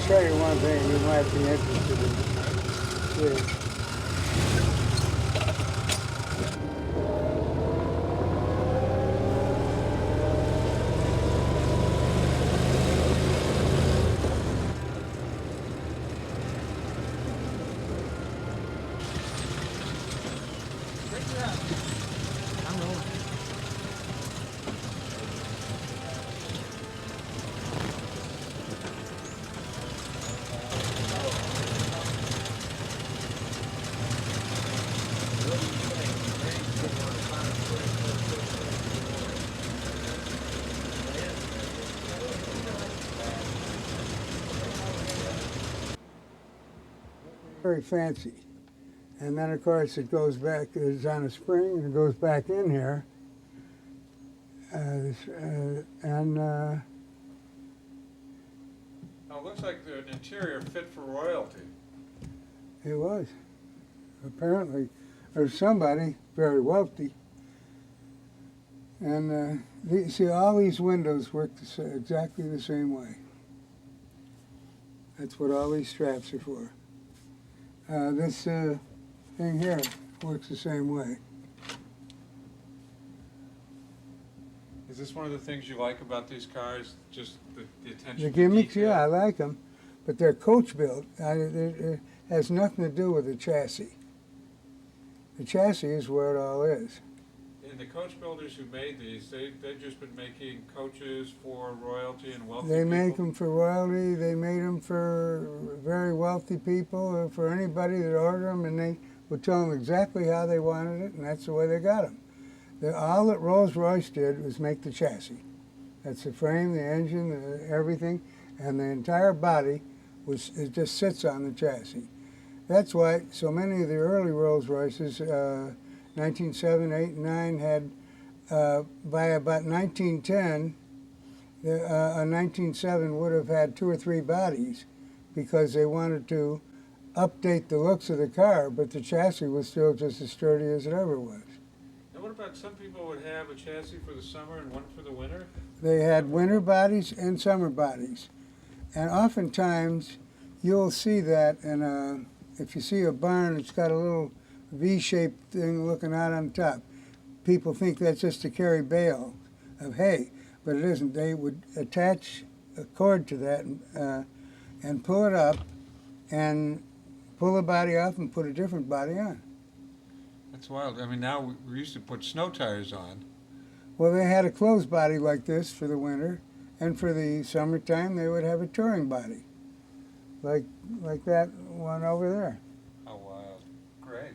show you one thing you might be interested in. Yeah. I'm rolling. Very fancy. And then, of course, it goes back, it's on a spring, and it goes back in here. Now, it looks like an interior fit for royalty. It was. Apparently, there's somebody very wealthy. And see, all these windows work exactly the same way. That's what all these straps are for. This thing here works the same way. Is this one of the things you like about these cars? Just the attention The to gimmicks, detail? yeah, I like them, but they're coach built. It has nothing to do with the chassis. The chassis is where it all is. And the coach builders who made these, they've just been making coaches for royalty and wealthy They people? make them for royalty. They made them for very wealthy people, or for anybody that ordered them, and they would tell them exactly how they wanted it, and that's the way they got them. All that Rolls-Royce did was make the chassis. That's the frame, the engine, everything, and the entire body it just sits on the chassis. That's why so many of the early Rolls-Royces, 1907, 8, and 9, had, by about 1910, a 1907 would have had 2 or 3 bodies, because they wanted to update the looks of the car, but the chassis was still just as sturdy as it ever was. And what about some people would have a chassis for the summer and one for the winter? They had winter bodies and summer bodies. And oftentimes, you'll see that in if you see a barn, it's got a little V-shaped thing looking out on top. People think that's just to carry bale of hay, but it isn't. They would attach a cord to that and pull it up and pull the body off and put a different body on. That's wild. I mean, now we used to put snow tires on. Well, they had a closed body like this for the winter, and for the summertime they would have a touring body, like that one over there. Oh, wow. Great.